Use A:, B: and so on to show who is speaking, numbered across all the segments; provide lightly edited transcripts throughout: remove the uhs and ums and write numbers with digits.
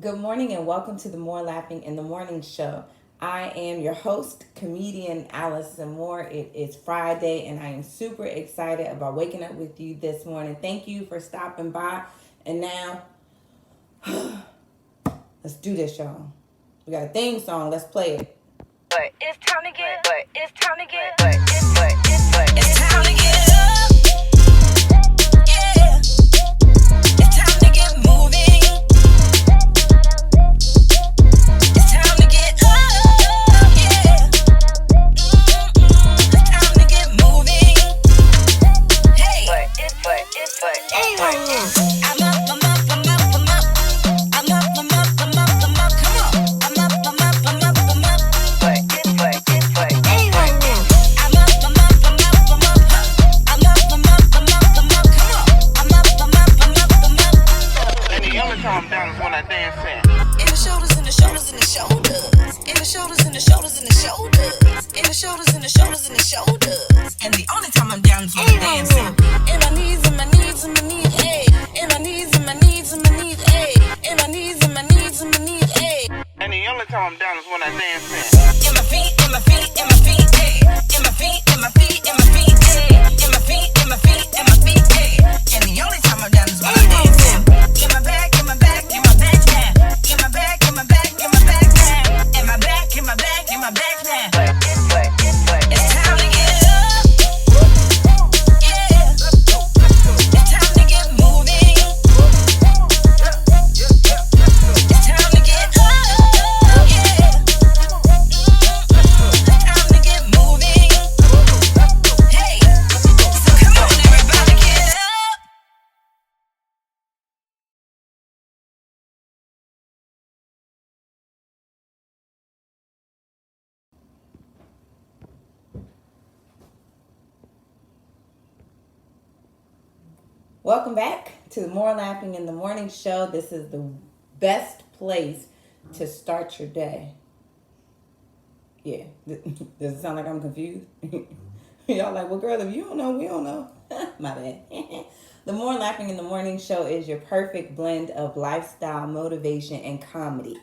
A: Good morning and welcome to the More Laughing in the Morning show. I am your host, comedian Allison Moore. It is Friday and I am super excited about waking up with you this morning. Thank you for stopping by. And now, let's do this, y'all. We got a theme song. Let's play it.
B: But it's time to get, but it's time to get, it's time to get up. Yeah, it's time to get moving. It's time to get up. Yeah, it's time to get moving. Hey, I'm up, I'm up, I'm up, I'm up. I'm up, I'm up, I'm up, I'm up. Come on, I'm up, I'm up, I'm up, I'm up. I'm up, I'm up, I'm up, I'm up. I'm up, I'm up, I'm up, I'm up. Come on, I'm up, I'm up, I'm up, I'm up.
C: And the only time I'm down is when I dance in.
B: In the shoulders, in the shoulders, in the shoulders. In the shoulders, in the shoulders, in the shoulders. In the shoulders, in the shoulders, in the shoulders. And the only time I'm down is when I'm dancing. In my knees, in my knees, in my knees, ayy. In my knees, in my knees, in my knees, ayy. In my knees, in my knees, in my knees, ayy.
C: And the only time I'm down is when I dance in.
B: In my feet, in my feet, in my feet, ayy. In my feet, in my feet, in my feet, ayy. In my feet, in my feet, in my feet, ayy. And the only time I'm down is when I'm dancing. In my back, in my back, in my back now. In my back, in my back, in my back now. In my back, in my back, in my back now. It's time to get up. Yeah. It's time to get moving. It's time to get up. Yeah. It's time to get moving. Hey. So come on, everybody, get up.
A: Welcome back to the More Laughing in the Morning show. This is the best place to start your day. Yeah. Does it sound like I'm confused? Y'all like, well, girl, if you don't know, we don't know. My bad. The More Laughing in the Morning show is your perfect blend of lifestyle, motivation, and comedy.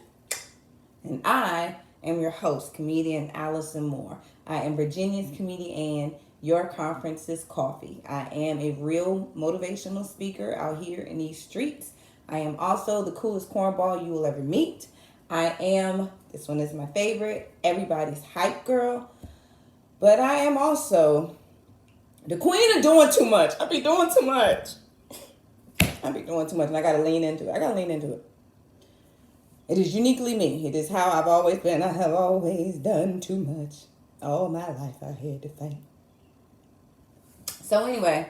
A: And I am your host, comedian Allison Moore. I am Virginia's comedian, your conference's coffee. I am a real motivational speaker out here in these streets. I am also the coolest cornball you will ever meet. I am, this one is my favorite, everybody's hype girl. But I am also the queen of doing too much. I be doing too much. And I gotta lean into it. It is uniquely me. It is how I've always been. I have always done too much. All my life I had to fight. So anyway,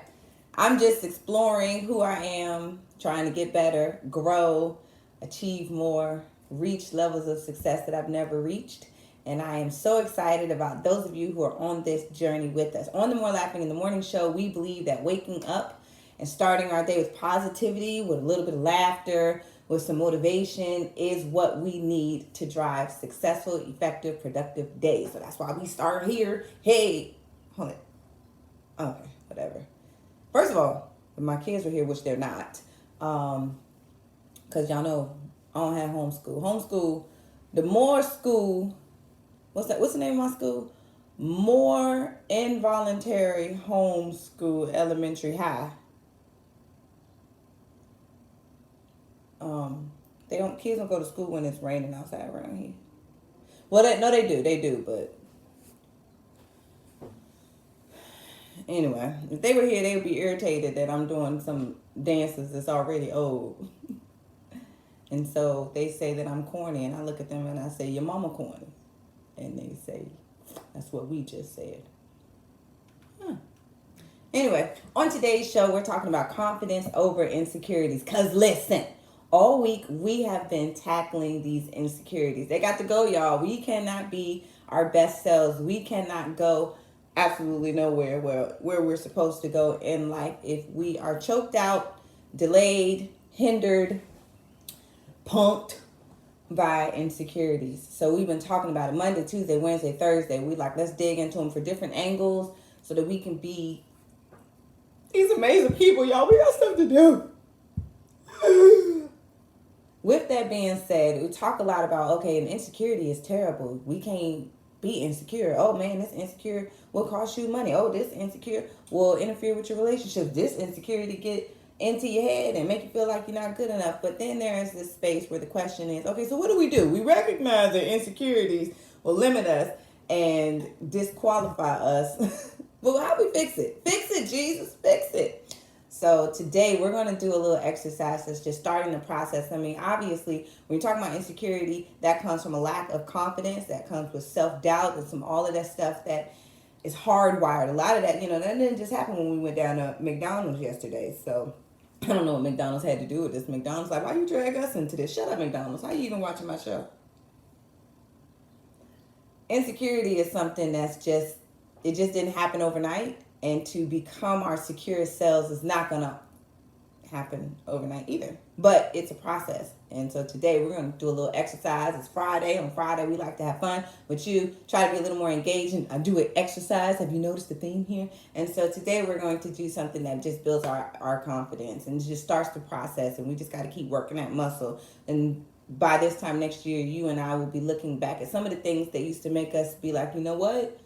A: I'm just exploring who I am, trying to get better, grow, achieve more, reach levels of success that I've never reached. And I am so excited about those of you who are on this journey with us. On the More Laughing in the Morning show, we believe that waking up and starting our day with positivity, with a little bit of laughter, with some motivation is what we need to drive successful, effective, productive days. So that's why we start here. Hey, hold it. Okay, whatever. First of all, if my kids were here, which they're not, because y'all know I don't have homeschool. Homeschool, the more school, what's the name of my school? More Involuntary Homeschool Elementary High. They don't kids don't go to school when it's raining outside around here. Well, they do, but anyway, if they were here, they would be irritated that I'm doing some dances that's already old. And so they say that I'm corny, and I look at them and I say, "Your mama corny," and they say, "That's what we just said." Huh. Anyway, on today's show, we're talking about confidence over insecurities. Cause listen, all week we have been tackling these insecurities. They got to go, y'all. We cannot be our best selves. We cannot go absolutely nowhere where we're supposed to go in life if we are choked out, delayed, hindered, punked by insecurities. So we've been talking about it Monday, Tuesday, Wednesday, Thursday. Let's dig into them for different angles so that we can be these amazing people, y'all. We got stuff to do. with that being said, we talk a lot about, okay, and insecurity is terrible. We can't be insecure. Oh man, this insecure will cost you money. Oh, this insecure will interfere with your relationship. This insecurity get into your head and make you feel like you're not good enough. But then there is this space where the question is, okay, so what do? We recognize that insecurities will limit us and disqualify us. But how do we fix it? Fix it, Jesus, fix it. So today we're going to do a little exercise that's just starting the process. I mean, obviously, when you're talking about insecurity, that comes from a lack of confidence, that comes with self-doubt and some all of that stuff that is hardwired. A lot of that, that didn't just happen when we went down to McDonald's yesterday. So I don't know what McDonald's had to do with this. McDonald's like, why you drag us into this? Shut up, McDonald's. How you even watching my show? Insecurity is something it just didn't happen overnight. And to become our secure selves is not going to happen overnight either. But it's a process. And so today we're going to do a little exercise. It's Friday. On Friday, we like to have fun. But you try to be a little more engaged and do an exercise. Have you noticed the theme here? And so today we're going to do something that just builds our confidence and just starts the process. And we just got to keep working that muscle. And by this time next year, you and I will be looking back at some of the things that used to make us be like, you know what?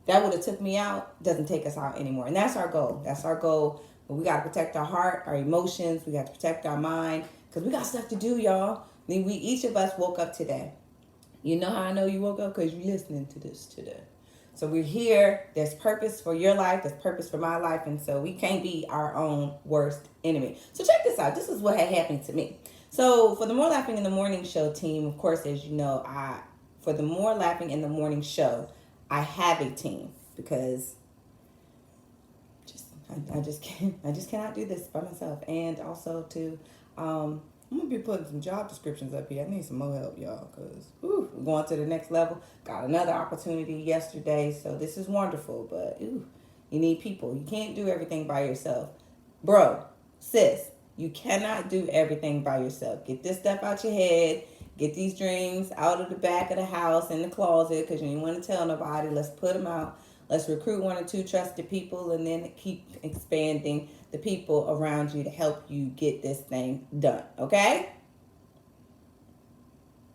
A: That would have took me out, doesn't take us out anymore. And that's our goal. That's our goal. But we got to protect our heart, our emotions. We got to protect our mind because we got stuff to do, y'all. I mean, each of us woke up today. You know how I know you woke up? Because you're listening to this today. So we're here. There's purpose for your life. There's purpose for my life. And so we can't be our own worst enemy. So check this out. This is what had happened to me. So for the More Laughing in the Morning Show team, of course, as you know, for the More Laughing in the Morning Show, I have a team because I just cannot do this by myself. And also I'm gonna be putting some job descriptions up here. I need some more help, y'all, because we're going to the next level. Got another opportunity yesterday, so this is wonderful. But you need people. You can't do everything by yourself, bro, sis. You cannot do everything by yourself. Get this stuff out your head. Get these dreams out of the back of the house in the closet because you don't want to tell nobody. Let's put them out. Let's recruit 1 or 2 trusted people and then keep expanding the people around you to help you get this thing done. Okay?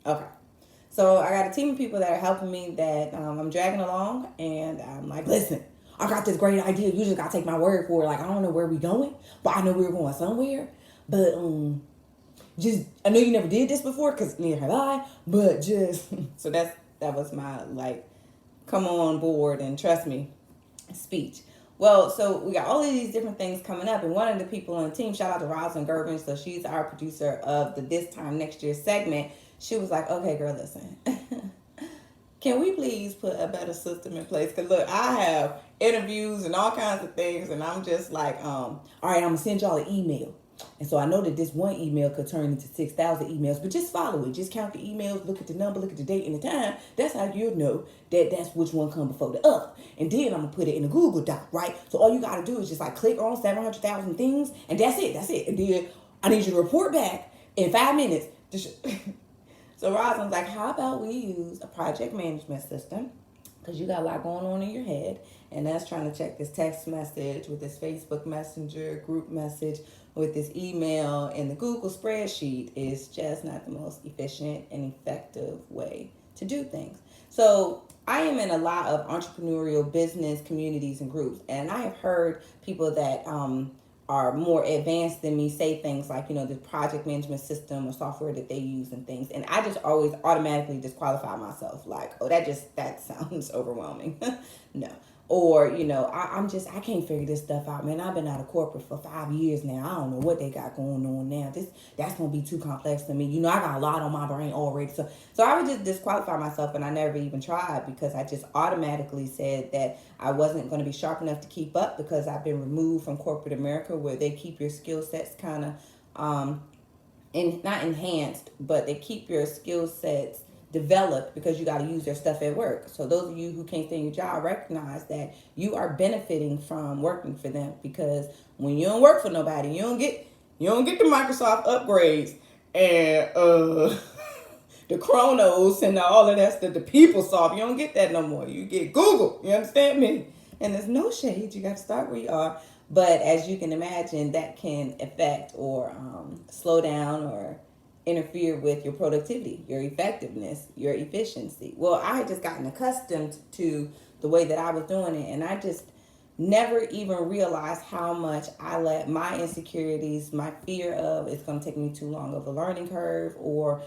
A: Okay. So I got a team of people that are helping me that I'm dragging along. And I'm like, listen, I got this great idea. You just got to take my word for it. Like, I don't know where we're going, but I know we're going somewhere. But I know you never did this before because neither have I, but so that was my come on board and trust me speech. Well, so we got all of these different things coming up, and one of the people on the team, shout out to Rosalind Gervin, so she's our producer of the This Time Next Year segment. She was like, okay, girl, listen, can we please put a better system in place? Because look, I have interviews and all kinds of things, and I'm just like, all right, I'm gonna send y'all an email. And so I know that this one email could turn into 6,000 emails, but just follow it. Just count the emails, look at the number, look at the date and the time. That's how you'll know that that's which one come before the other. And then I'm going to put it in a Google Doc, right? So all you got to do is just click on 700,000 things, and that's it. And then I need you to report back in 5 minutes. So Rosalind's like, how about we use a project management system? Because you got a lot going on in your head. And that's trying to check this text message with this Facebook Messenger group message with this email and the Google spreadsheet is just not the most efficient and effective way to do things. So I am in a lot of entrepreneurial business communities and groups, and I have heard people that are more advanced than me say things like, the project management system or software that they use and things. And I just always automatically disqualify myself. Like, oh, that sounds overwhelming. No. Or, I can't figure this stuff out, man. I've been out of corporate for 5 years now. I don't know what they got going on now. That's going to be too complex for me. I got a lot on my brain already. So I would just disqualify myself, and I never even tried because I just automatically said that I wasn't going to be sharp enough to keep up because I've been removed from corporate America where they keep your skill sets kind of, not enhanced, but they keep your skill sets developed because you got to use their stuff at work. So those of you who can't stay in your job recognize that you are benefiting from working for them because when you don't work for nobody, you don't get the Microsoft upgrades and the Chronos and all of that stuff, the PeopleSoft. You don't get that no more. You get Google. You understand me? And there's no shade. You got to start where you are. But as you can imagine, that can affect or slow down or interfere with your productivity, your effectiveness, your efficiency. Well, I had just gotten accustomed to the way that I was doing it, and I just never even realized how much I let my insecurities, my fear of it's going to take me too long of a learning curve, or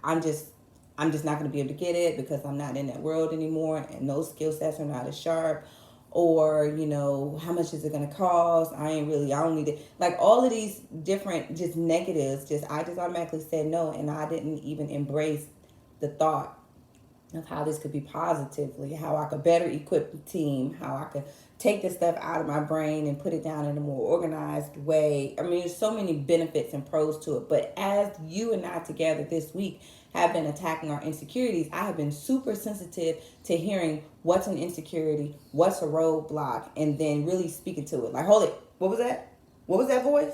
A: I'm just not going to be able to get it because I'm not in that world anymore, and those skill sets are not as sharp. Or, how much is it going to cost? I don't need it. Like all of these different just negatives, I just automatically said no. And I didn't even embrace the thought of how this could be positively, how I could better equip the team, how I could take this stuff out of my brain and put it down in a more organized way. I mean, there's so many benefits and pros to it. But as you and I together this week have been attacking our insecurities, I have been super sensitive to hearing what's an insecurity, what's a roadblock, and then really speaking to it. Like, hold it. What was that? What was that voice?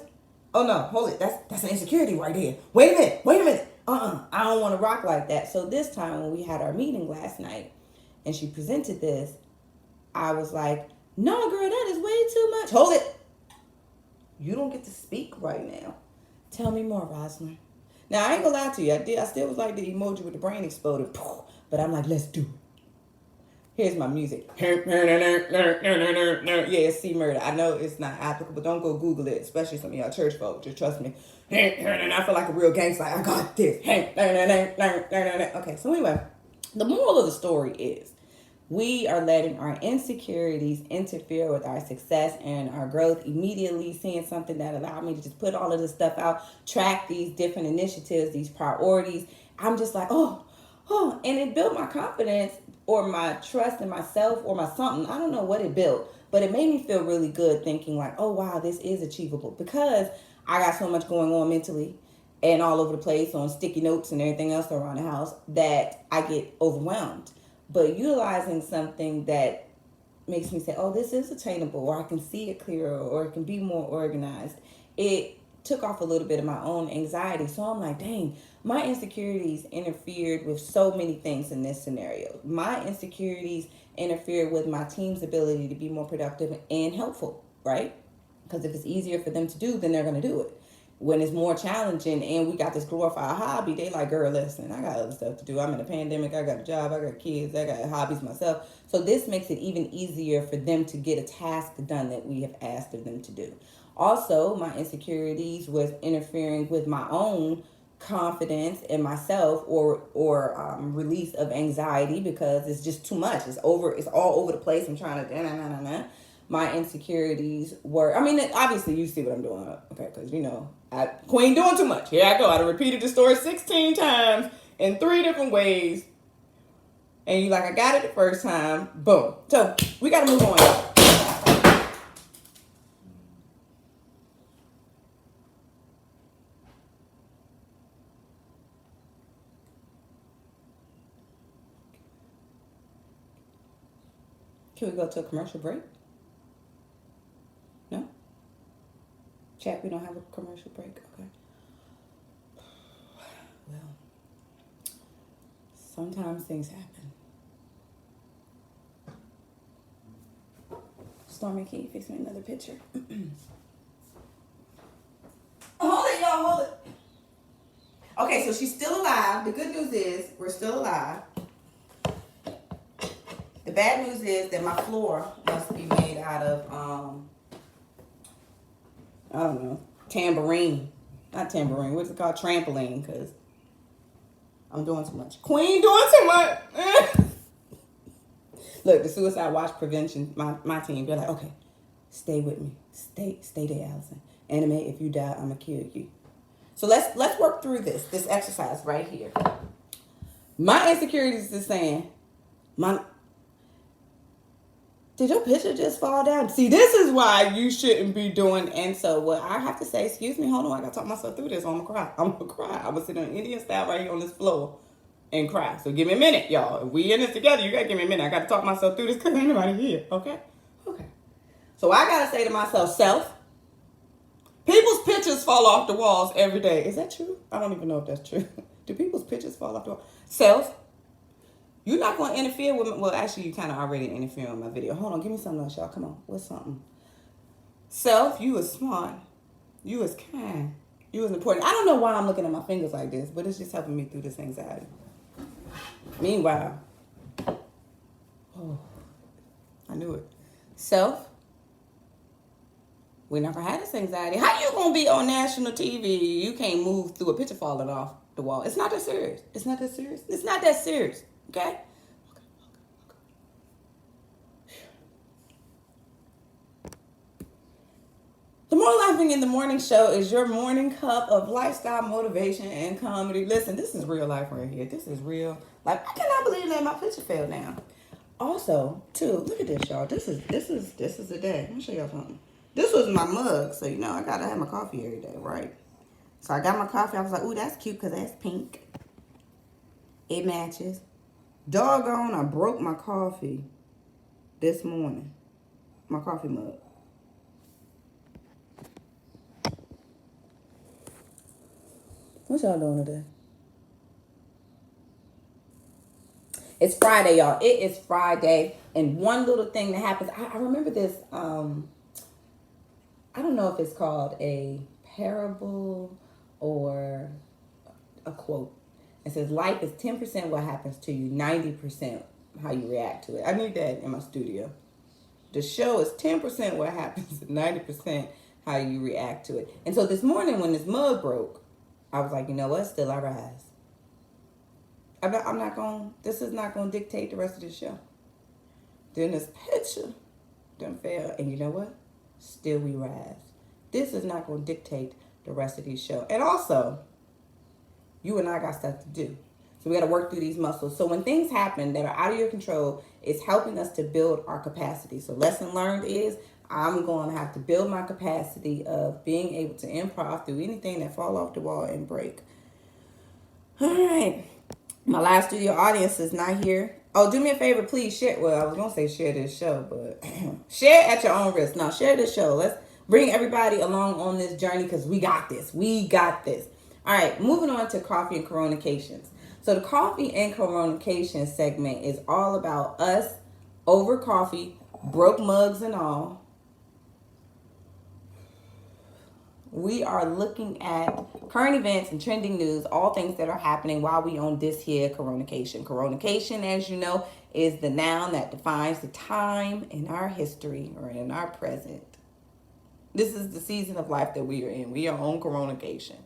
A: Oh no, hold it. That's an insecurity right there. Wait a minute. I don't want to rock like that. So this time when we had our meeting last night and she presented this, I was like, no, girl, that is way too much. Hold it. You don't get to speak right now. Tell me more, Rosalind. Now, I ain't gonna lie to you. I still was like the emoji with the brain exploding. But I'm like, let's do it. Here's my music. Yeah, it's C Murder. I know it's not applicable. Don't go Google it, especially some of y'all church folk. Just trust me. I feel like a real gangster. Like, I got this. Okay, so anyway, the moral of the story is we are letting our insecurities interfere with our success and our growth. Immediately seeing something that allowed me to just put all of this stuff out, track these different initiatives, these priorities. I'm just like, oh, and it built my confidence or my trust in myself or my something. I don't know what it built, but it made me feel really good thinking like, oh, wow, this is achievable because I got so much going on mentally and all over the place on sticky notes and everything else around the house that I get overwhelmed. But utilizing something that makes me say, oh, this is attainable, or I can see it clearer, or it can be more organized, it took off a little bit of my own anxiety. So I'm like, dang, my insecurities interfered with so many things in this scenario. My insecurities interfered with my team's ability to be more productive and helpful, right? Because if it's easier for them to do, then they're going to do it. When it's more challenging and we got this glorified hobby, they like, girl, listen, I got other stuff to do. I'm in a pandemic. I got a job. I got kids. I got hobbies myself. So this makes it even easier for them to get a task done that we have asked of them to do. Also, my insecurities was interfering with my own confidence in myself or release of anxiety because it's just too much. It's all over the place. I'm trying to my insecurities were, obviously you see what I'm doing, okay, because Queen doing too much. Here I go. I repeated the story 16 times in 3 different ways. And you like, I got it the first time. Boom. So we got to move on. Can we go to a commercial break? No? Chat, we don't have a commercial break. Okay. Well, sometimes things happen. Stormy, can you fix me another picture? Hold it, y'all, hold it. Okay, so she's still alive. The good news is we're still alive. The bad news is that my floor must be made out of, I don't know, tambourine. Not tambourine, what's it called? Trampoline, because I'm doing too much. Queen doing too much. Look, the suicide watch prevention, my team, they're like, okay, stay with me. Stay there, Allison. Anime, if you die, I'm going to kill you. So let's work through this exercise right here. My insecurities is saying, did your picture just fall down? See, this is why you shouldn't be doing. And so what I have to say, excuse me, hold on, I got to talk myself through this. I'm going to cry. I'm going to cry. I'm going to sit on Indian style right here on this floor and cry. So give me a minute, y'all. If we in this together, you got to give me a minute. I got to talk myself through this because ain't nobody here, okay? Okay. So I got to say to myself, self, people's pictures fall off the walls every day. Is that true? I don't even know if that's true. Do people's pictures fall off the wall? Self, you're not going to interfere with me. Well, actually, you kind of already interfere with my video. Hold on. Give me something else, y'all. Come on. What's something? Self, you is smart. You is kind. You was important. I don't know why I'm looking at my fingers like this, but it's just helping me through this anxiety. Meanwhile, oh, I knew it. Self, we're not gonna have this anxiety. How you gonna be on national TV? You can't move through a picture falling off the wall. It's not that serious. It's not that serious. It's not that serious. Okay? The More Laughing in the Morning Show is your morning cup of lifestyle motivation and comedy. Listen, this is real life right here. This is real. Like, I cannot believe that my picture fell down. Also, too, look at this, y'all. This is the day. Let me show y'all something. This was my mug, so you know I gotta have my coffee every day, right? So I got my coffee. I was like, ooh, that's cute because that's pink. It matches. Doggone, I broke my coffee this morning. My coffee mug. What y'all doing today? It's Friday, y'all. It is Friday. And one little thing that happens, I remember this, I don't know if it's called a parable or a quote. It says, life is 10% what happens to you, 90% how you react to it. I need that in my studio. The show is 10% what happens, 90% how you react to it. And so this morning when this mug broke, I was like, you know what? Still I rise. I'm not going, this is not going to dictate the rest of the show. Then this picture done fell. And you know what? Still we rise. This is not going to dictate the rest of these show. And also, you and I got stuff to do. So we got to work through these muscles. So when things happen that are out of your control, it's helping us to build our capacity. So lesson learned is I'm going to have to build my capacity of being able to improv through anything that fall off the wall and break. All right. My live studio audience is not here. Oh, do me a favor, please share. Well, I was going to say share this show, but share at your own risk. Now, share this show. Let's bring everybody along on this journey because we got this. We got this. All right, moving on to coffee and coronications. So the coffee and coronication segment is all about us over coffee, broke mugs and all. We are looking at current events and trending news, all things that are happening while we on this here coronication. Coronication, as you know, is the noun that defines the time in our history or in our present. This is the season of life that we are in. We are on coronication.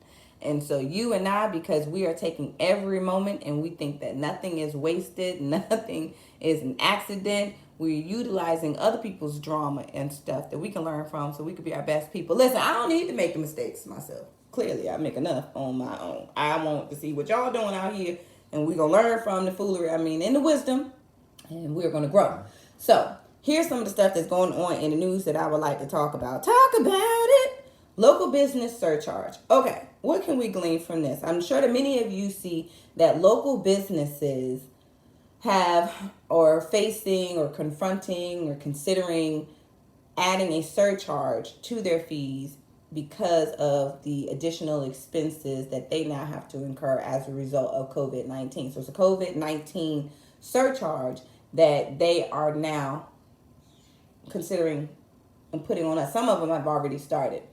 A: And so you and I, because we are taking every moment and we think that nothing is wasted, nothing is an accident, we're utilizing other people's drama and stuff that we can learn from so we can be our best people. Listen, I don't need to make the mistakes myself. Clearly, I make enough on my own. I want to see what y'all doing out here, and we're going to learn from the foolery, and the wisdom, and we're going to grow. So here's some of the stuff that's going on in the news that I would like to talk about. Talk about it. Local business surcharge. Okay, what can we glean from this? I'm sure that many of you see that local businesses have or facing or confronting or considering adding a surcharge to their fees because of the additional expenses that they now have to incur as a result of COVID-19. So it's a COVID-19 surcharge that they are now considering and putting on us. Some of them have already started.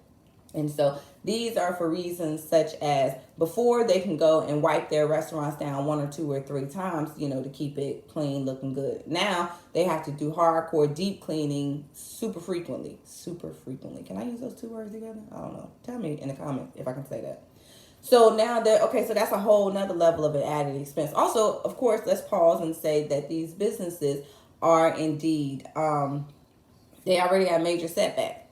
A: And so these are for reasons such as before they can go and wipe their restaurants down 1 or 2 or 3 times, to keep it clean, looking good. Now they have to do hardcore deep cleaning super frequently. Super frequently. Can I use those 2 words together? I don't know. Tell me in the comments if I can say that. So now so that's a whole nother level of an added expense. Also, of course, let's pause and say that these businesses are indeed, they already have major setback,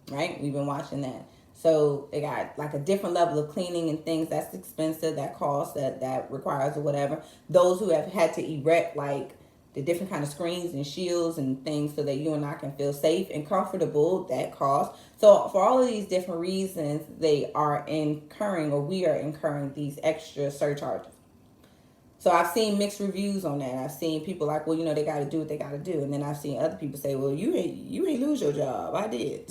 A: right? We've been watching that. So they got like a different level of cleaning and things that's expensive, that costs, that requires or whatever. Those who have had to erect like the different kind of screens and shields and things so that you and I can feel safe and comfortable, that costs. So for all of these different reasons, they are incurring, or we are incurring, these extra surcharges. So I've seen mixed reviews on that. I've seen people like, well, they got to do what they got to do. And then I've seen other people say, well, you ain't lose your job. I did.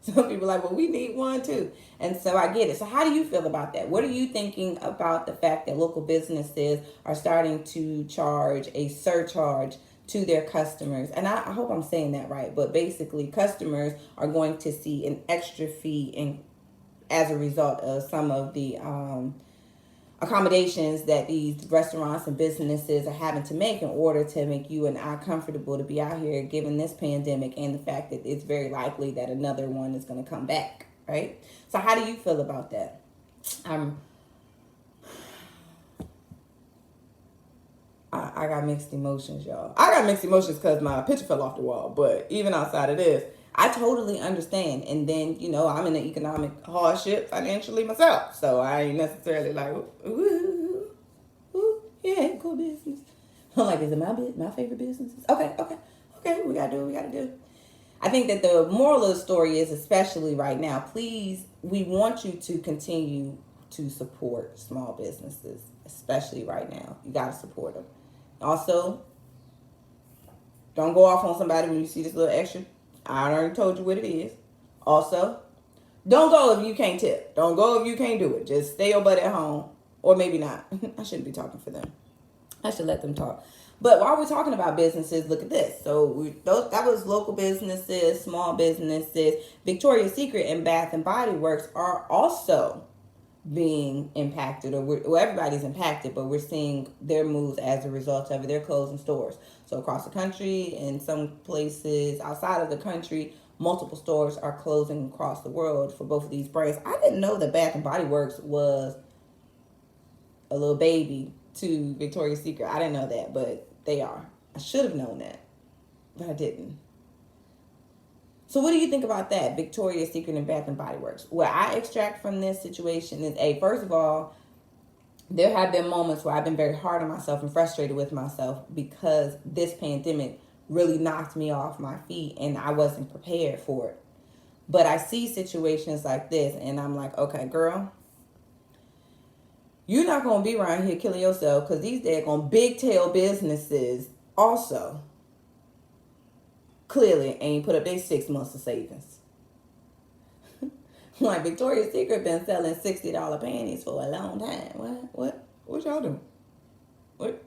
A: Some people are like, well, we need one too. And so I get it. So how do you feel about that? What are you thinking about the fact that local businesses are starting to charge a surcharge to their customers? And I hope I'm saying that right. But basically, customers are going to see an extra fee and as a result of some of the accommodations that these restaurants and businesses are having to make in order to make you and I comfortable to be out here given this pandemic and the fact that it's very likely that another one is going to come back, right? So how do you feel about that? I got mixed emotions, y'all. I got mixed emotions because my picture fell off the wall. But even outside of this, I totally understand. And then, I'm in an economic hardship financially myself. So I ain't necessarily like, ooh, yeah, cool business. I'm like, is it my favorite businesses? Okay, we got to do what we got to do. I think that the moral of the story is, especially right now, please, we want you to continue to support small businesses, especially right now. You got to support them. Also, don't go off on somebody when you see this little extra. I already told you what it is. Also, don't go if you can't tip. Don't go if you can't do it. Just stay your butt at home. Or maybe not. I shouldn't be talking for them. I should let them talk. But while we're talking about businesses, look at this. So that was local businesses, small businesses. Victoria's Secret and Bath and Body Works are also being impacted, or everybody's impacted, but we're seeing their moves as a result of their closing stores. So across the country, in some places outside of the country, multiple stores are closing across the world for both of these brands. I didn't know that Bath and Body Works was a little baby to Victoria's Secret. I didn't know that, but they are. I should have known that, but I didn't. So what do you think about that, Victoria's Secret and Bath and Body Works? What I extract from this situation is, first of all, there have been moments where I've been very hard on myself and frustrated with myself because this pandemic really knocked me off my feet and I wasn't prepared for it. But I see situations like this and I'm like, okay, girl, you're not going to be around here killing yourself because these daggone big tail businesses also clearly ain't put up their 6 months of savings. Like Victoria's Secret been selling $60 panties for a long time. What y'all doing? What?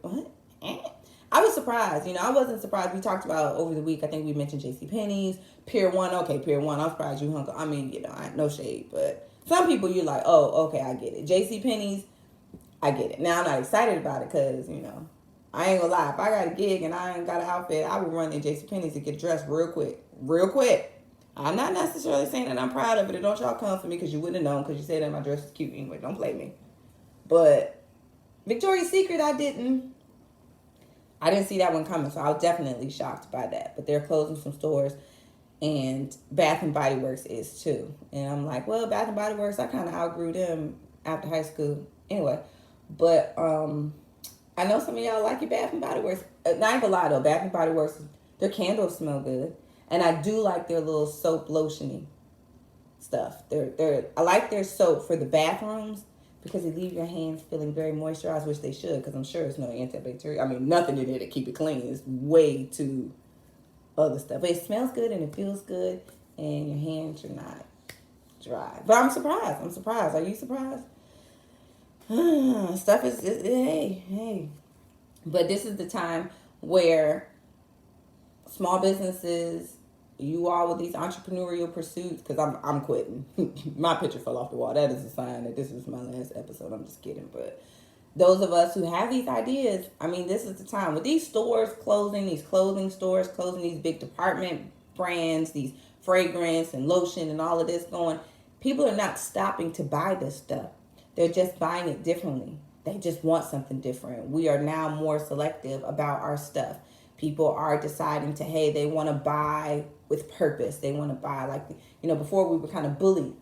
A: I was surprised. I wasn't surprised. We talked about over the week. I think we mentioned JCPenney's, Pier 1. Okay, Pier 1. I'm surprised you hung. I mean, I no shade, but some people you're like, oh, okay, I get it. JCPenney's, I get it. Now I'm not excited about it because I ain't gonna lie. If I got a gig and I ain't got an outfit, I would run in JCPenney's to get dressed real quick. I'm not necessarily saying that I'm proud of it. And don't y'all come for me because you wouldn't have known because you said that my dress is cute anyway. Don't play me. But Victoria's Secret, I didn't see that one coming. So I was definitely shocked by that. But they're closing some stores. And Bath and Body Works is too. And I'm like, well, Bath and Body Works, I kind of outgrew them after high school. Anyway. But I know some of y'all like your Bath and Body Works. Not even gonna lie though, Bath and Body Works, their candles smell good, and I do like their little soap lotiony stuff. I like their soap for the bathrooms because they leave your hands feeling very moisturized, which they should, because I'm sure it's no antibacterial. I mean, nothing in there to keep it clean. It's way too other stuff, but it smells good and it feels good, and your hands are not dry. But I'm surprised. Are you surprised? Stuff is hey. But this is the time where small businesses, you all with these entrepreneurial pursuits, because I'm quitting. My picture fell off the wall. That is a sign that this is my last episode. I'm just kidding. But those of us who have these ideas, I mean, this is the time. With these stores closing, these clothing stores closing, these big department brands, these fragrance and lotion and all of this going, people are not stopping to buy this stuff. They're just buying it differently. They just want something different. We are now more selective about our stuff. People are deciding to, hey, they want to buy with purpose. They want to buy before we were kind of bullied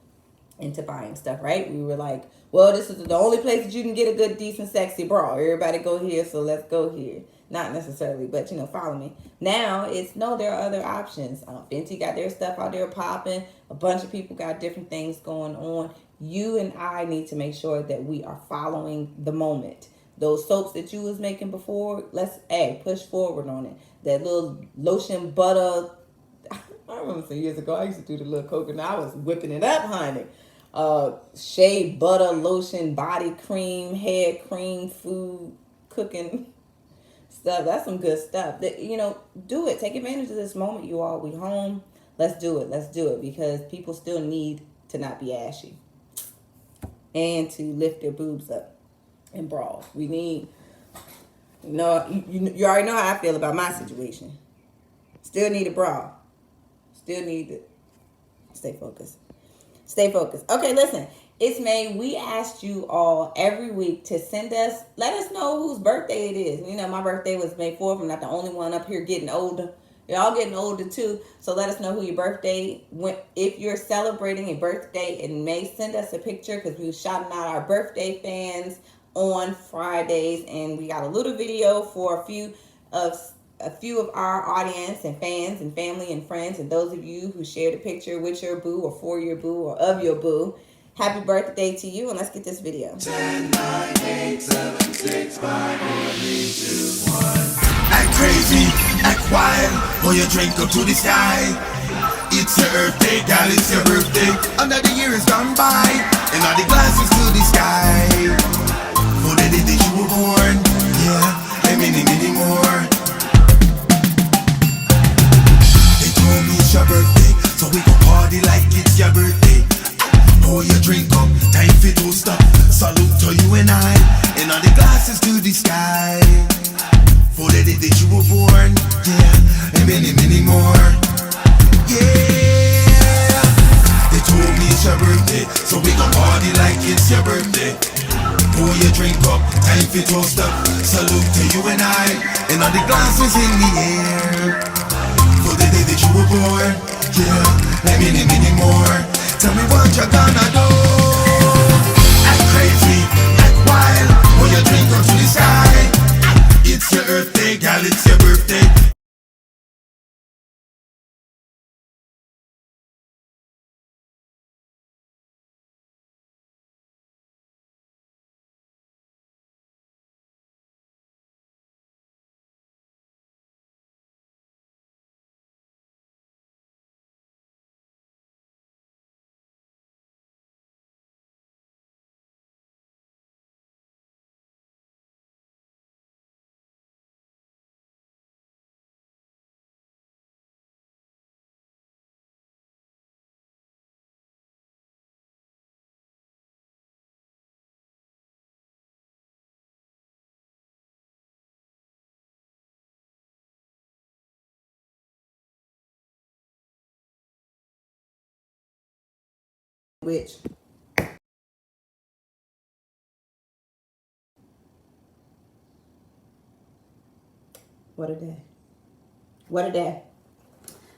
A: into buying stuff, right? We were like, well, this is the only place that you can get a good, decent, sexy bra. Everybody go here, so let's go here. Not necessarily, but follow me. Now there are other options. Fenty got their stuff out there popping. A bunch of people got different things going on. You and I need to make sure that we are following the moment. Those soaps that you was making before, let's push forward on it. That little lotion butter. I remember some years ago, I used to do the little coconut. I was whipping it up, honey. Shea butter, lotion, body cream, hair cream, food, cooking stuff. That's some good stuff. Do it. Take advantage of this moment, you all. We home. Let's do it. Because people still need to not be ashy. and to lift their boobs up and bras. We need, you already know how I feel about my situation. Still need a bra. Still need to stay focused. Stay focused. Okay, listen. It's May. We asked you all every week to send us, let us know whose birthday it is. You know, my birthday was May 4th. I'm not the only one up here getting older. Y'all getting older too. So let us know who your birthday, if you're celebrating a birthday in May, send us a picture because we were shouting out our birthday fans on Fridays. And we got a little video for of a few of our audience and fans and family and friends, and those of you who shared a picture with your boo or for your boo or of your boo. Happy birthday to you, and let's get this video. 10, 9, 8, 7, 6, 5, 4, 3, 2, 1.
D: Act crazy, act wild, pour your drink up to the sky. It's your birthday, girl, it's your birthday. Another year has gone by, and all the glasses to the sky. For the day that you were born, yeah, and many, many more. It's your birthday, so we gon' party like it's your birthday. Pour your drink up, time for toast up. Salute to you and I, and all the glasses to the sky. For the day that you were born, yeah, and many, many more. Yeah, they told me it's your birthday, so we gon' party like it's your birthday. Pour your drink up, time for toast up. Salute to you and I, and all the glasses in the air. For the day that you were born, yeah, and many, many more. Tell me what you're gonna do. Act crazy, act wild, pour your drink up to the sky. It's your birthday, girl, it's your birthday.
A: Which, what a day. What a day.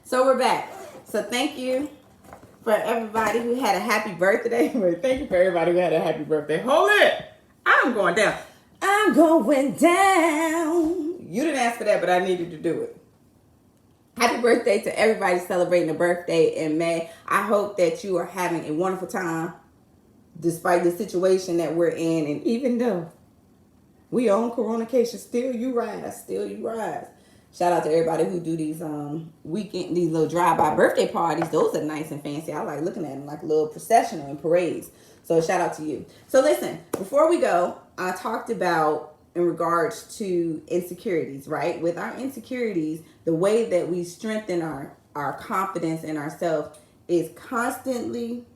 A: So we're back. So thank you for everybody who had a happy birthday. Thank you for everybody who had a happy birthday. Hold it. I'm going down. I'm going down. You didn't ask for that, but I needed to do it. Happy birthday to everybody celebrating a birthday in May. I hope that you are having a wonderful time despite the situation that we're in. And even though we on Coronation, still you rise. Still you rise. Shout out to everybody who do these these little drive-by birthday parties. Those are nice and fancy. I like looking at them like a little processional and parades. So shout out to you. So listen, before we go, I talked about in regards to insecurities, right? With our insecurities, the way that we strengthen our confidence in ourselves is constantly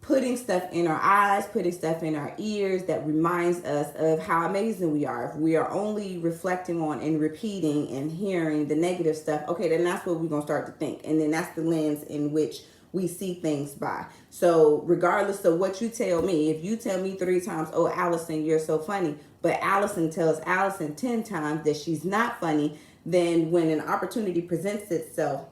A: putting stuff in our eyes, putting stuff in our ears that reminds us of how amazing we are. If we are only reflecting on and repeating and hearing the negative stuff, okay, then that's what we're going to start to think. And then that's the lens in which we see things by. So regardless of what you tell me, if you tell me 3 times, oh, Allison, you're so funny, but Allison tells Allison 10 times that she's not funny, then when an opportunity presents itself,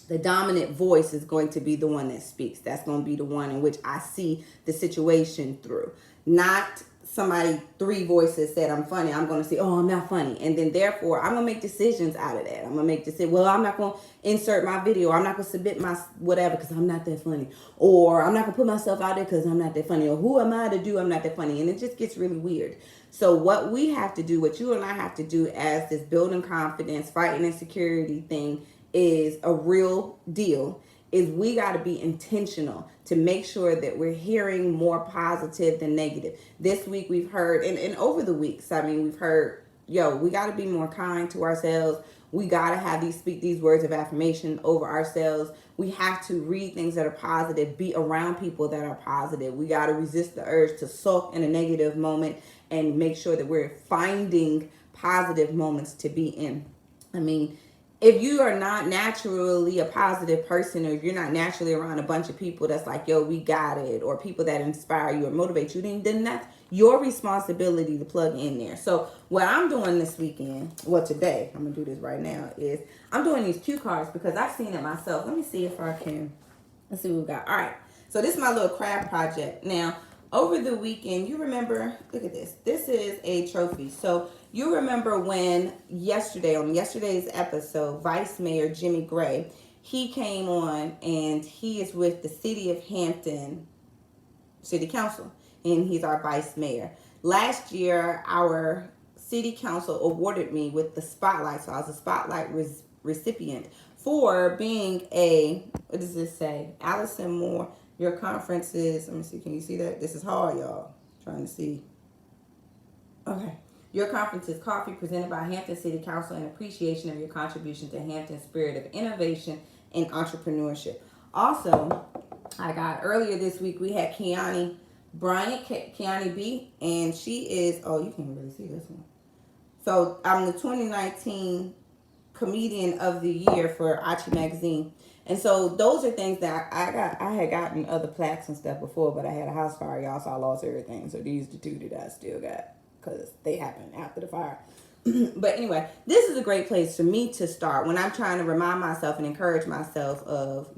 A: the dominant voice is going to be the one that speaks. That's going to be the one in which I see the situation through. Not somebody 3 voices said I'm funny. I'm going to say, oh, I'm not funny. And then therefore, I'm going to make decisions out of that. I'm going to make decisions. Well, I'm not going to insert my video. I'm not going to submit my whatever because I'm not that funny. Or I'm not going to put myself out there because I'm not that funny. Or who am I to do? I'm not that funny. And it just gets really weird. So what we have to do, what you and I have to do as this building confidence, fighting insecurity thing is a real deal, is we got to be intentional to make sure that we're hearing more positive than negative. This week we've heard, and over the weeks, I mean, we've heard yo, we got to be more kind to ourselves. We got to have speak these words of affirmation over ourselves. We have to read things that are positive, be around people that are positive. We got to resist the urge to sulk in a negative moment and make sure that we're finding positive moments to be in. I mean, if you are not naturally a positive person, or if you're not naturally around a bunch of people that's like, yo, we got it, or people that inspire you or motivate you, then that's your responsibility to plug in there. So what I'm doing this weekend, well, today, I'm gonna do this right now, is I'm doing these cue cards because I've seen it myself. Let me see if I can. Let's see what we got. All right. So this is my little craft project. Now, over the weekend, you remember, look at this. This is a trophy. So you remember when on yesterday's episode, Vice Mayor Jimmy Gray, he came on and he is with the City of Hampton City Council, and he's our vice mayor. Last year, our city council awarded me with the spotlight, so I was a spotlight recipient for being what does this say? Allison Moore, your conference is, let me see, can you see that? This is hard, y'all. Trying to see. Okay. Your conference is Coffee, presented by Hampton City Council in appreciation of your contribution to Hampton's spirit of innovation and entrepreneurship. Also, I got earlier this week, we had Kiani Bryant, Kiani B, and she is, oh, you can't really see this one. So I'm the 2019 Comedian of the Year for Achi Magazine. And so those are things that I had gotten other plaques and stuff before, but I had a house fire, y'all, so I lost everything. So these are the two that I still got because they happened after the fire. But anyway, this is a great place for me to start when I'm trying to remind myself and encourage myself of,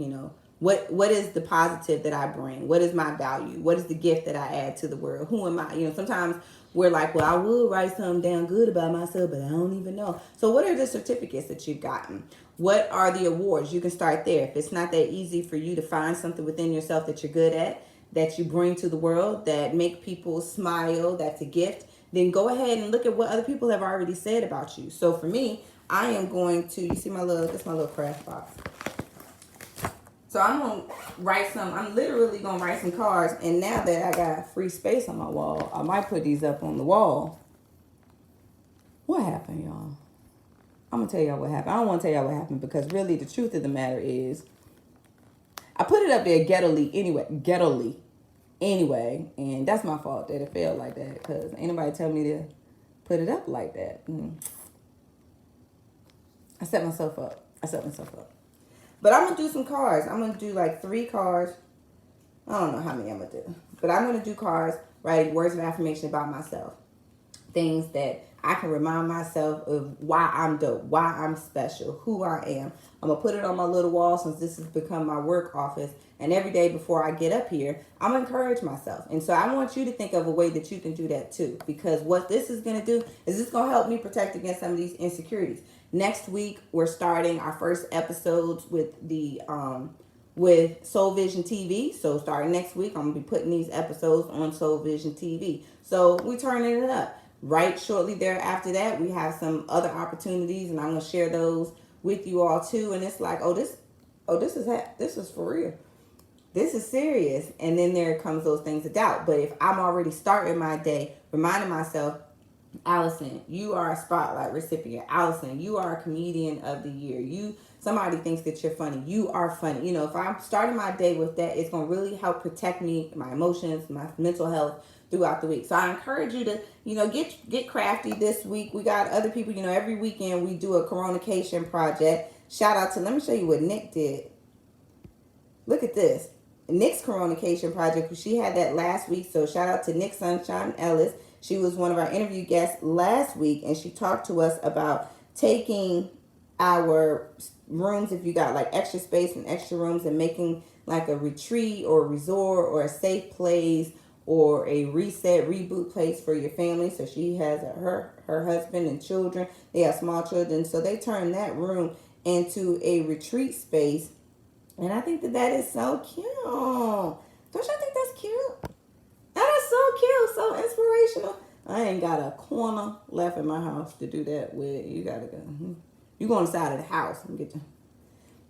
A: what is the positive that I bring? What is my value? What is the gift that I add to the world? Who am I? Sometimes we're like, well, I would write something down good about myself, but I don't even know. So what are the certificates that you've gotten? What are the awards? You can start there. If it's not that easy for you to find something within yourself that you're good at, that you bring to the world, that make people smile, that's a gift, then go ahead and look at what other people have already said about you. So for me, I am going to, you see that's my little craft box. So I'm literally going to write some cards. And now that I got free space on my wall, I might put these up on the wall. What happened, y'all? I'm going to tell y'all what happened. I don't want to tell y'all what happened because really the truth of the matter is I put it up there ghettoly anyway. And that's my fault that it failed like that because ain't nobody tell me to put it up like that. I set myself up. But I'm going to do some cards. I'm going to do like 3 cards. I don't know how many I'm going to do. But I'm going to do cards, writing words of affirmation about myself. Things that I can remind myself of why I'm dope, why I'm special, who I am. I'm going to put it on my little wall since this has become my work office. And every day before I get up here, I'm going to encourage myself. And so I want you to think of a way that you can do that too. Because what this is going to do is this going to help me protect against some of these insecurities. Next week, we're starting our first episodes with with Soul Vision TV. So starting next week, I'm going to be putting these episodes on Soul Vision TV. So we're turning it up. Right shortly thereafter that, we have some other opportunities, and I'm going to share those with you all too. And it's like, this is for real. This is serious. And then there comes those things of doubt. But if I'm already starting my day, reminding myself, Allison, you are a spotlight recipient. Allison, you are a comedian of the year. Somebody thinks that you're funny. You are funny. If I'm starting my day with that, it's going to really help protect me, my emotions, my mental health throughout the week. So I encourage you to, get crafty this week. We got other people, every weekend we do a Coronation project. Shout out to, let me show you what Nick did. Look at this. Nick's Coronation project. She had that last week. So shout out to Nick Sunshine Ellis. She was one of our interview guests last week, and she talked to us about taking our rooms, if you got like extra space and extra rooms, and making like a retreat or a resort or a safe place or a reset, reboot place for your family. So she has her husband and children. They have small children. So they turned that room into a retreat space. And I think that is so cute. Don't y'all think that's cute? That is so cute, so inspirational. I ain't got a corner left in my house to do that with. You gotta go. You go inside of the house and get you.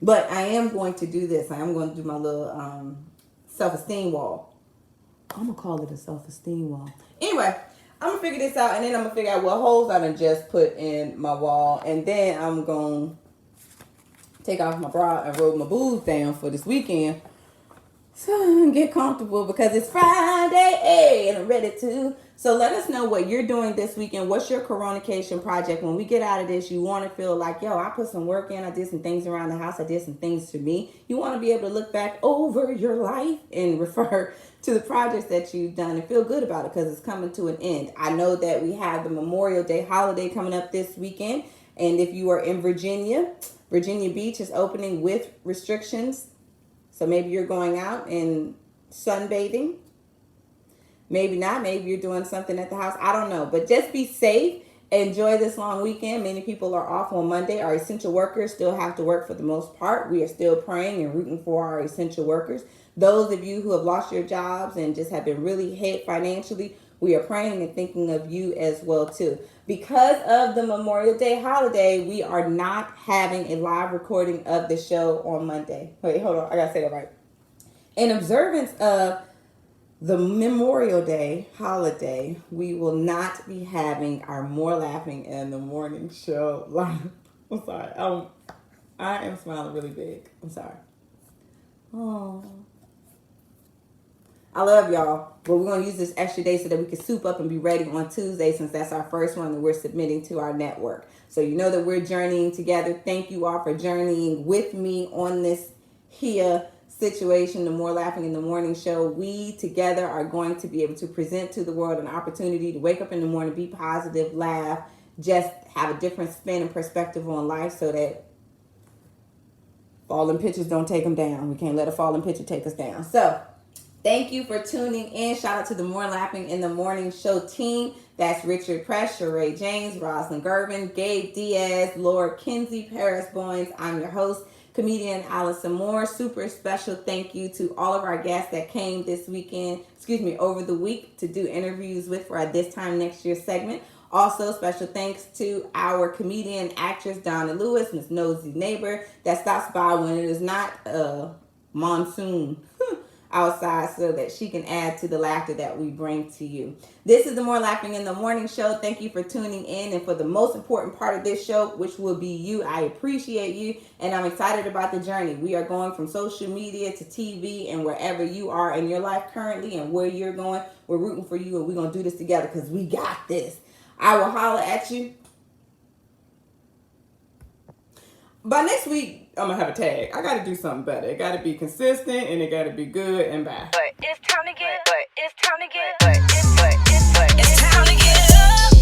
A: But I am going to do this. I am going to do my little self-esteem wall. I'm gonna call it a self-esteem wall. Anyway, I'm gonna figure this out, and then I'm gonna figure out what holes I done just put in my wall, and then I'm gonna take off my bra and roll my boobs down for this weekend. So get comfortable because it's Friday, hey, and I'm ready to. So let us know what you're doing this weekend. What's your coronation project? When we get out of this, you want to feel like, yo, I put some work in. I did some things around the house. I did some things to me. You want to be able to look back over your life and refer to the projects that you've done and feel good about it because it's coming to an end. I know that we have the Memorial Day holiday coming up this weekend. And if you are in Virginia, Virginia Beach is opening with restrictions. So maybe you're going out and sunbathing. Maybe not. Maybe you're doing something at the house. I don't know. But just be safe. Enjoy this long weekend. Many people are off on Monday. Our essential workers still have to work for the most part. We are still praying and rooting for our essential workers. Those of you who have lost your jobs and just have been really hit financially, we are praying and thinking of you as well too. Because of the Memorial Day holiday, we are not having a live recording of the show on Monday. Wait, hold on. I gotta say that right. In observance of the Memorial Day holiday, we will not be having our More Laughing in the Morning show live. I'm sorry. I am smiling really big. I'm sorry. Oh. I love y'all, but we're going to use this extra day so that we can soup up and be ready on Tuesday since that's our first one that we're submitting to our network. So you know that we're journeying together. Thank you all for journeying with me on this here situation, the More Laughing in the Morning show. We together are going to be able to present to the world an opportunity to wake up in the morning, be positive, laugh, just have a different spin and perspective on life so that falling pitchers don't take them down. We can't let a falling pitcher take us down. So thank you for tuning in. Shout out to the More Laughing in the Morning show team. That's Richard Press, Sheree James, Rosalind Gervin, Gabe Diaz, Lord Kinsey, Paris Boynes. I'm your host, comedian Allison Moore. Super special thank you to all of our guests that came this weekend, over the week to do interviews with for our This Time Next Year segment. Also, special thanks to our comedian, actress, Donna Lewis, Miss Nosy Neighbor, that stops by when it is not monsoon outside so that she can add to the laughter that we bring to you. This is the More Laughing in the Morning show. Thank you for tuning in. And for the most important part of this show, which will be you, I appreciate you. And I'm excited about the journey. We are going from social media to TV and wherever you are in your life currently and where you're going, we're rooting for you and we're going to do this together because we got this. I will holler at you. By next week, I'm going to have a tag. I got to do something better. It got to be consistent and it got to be good and bad.
B: But it's time to get, it's time to get, it's time to get up.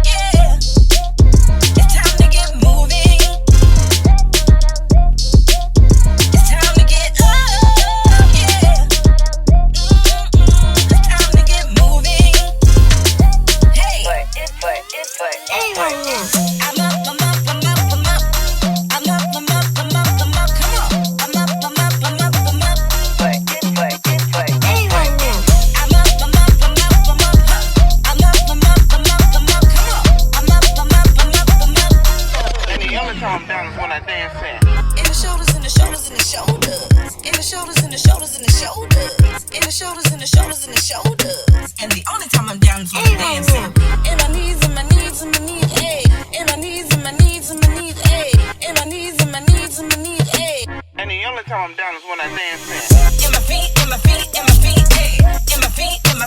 B: Yeah. It's time to get moving. It's time to get up. Yeah. It's time to get moving. Hey. I'm up.
C: Calm down is when I dance in.
B: In the shoulders, in the shoulders, in the shoulders. In the shoulders, in the shoulders, in the shoulders. In the shoulders, in the shoulders, in the shoulders. And the only time I'm down is when I'm dancing. In my knees, in my knees, in my knees, ayy. In my knees, in my knees, in my knees, ayy. In my knees, in my knees, in my knees, ayy.
C: And the only time I'm down is when I dance in.
B: In my feet, in my feet, in my feet, ayy. In my feet, in my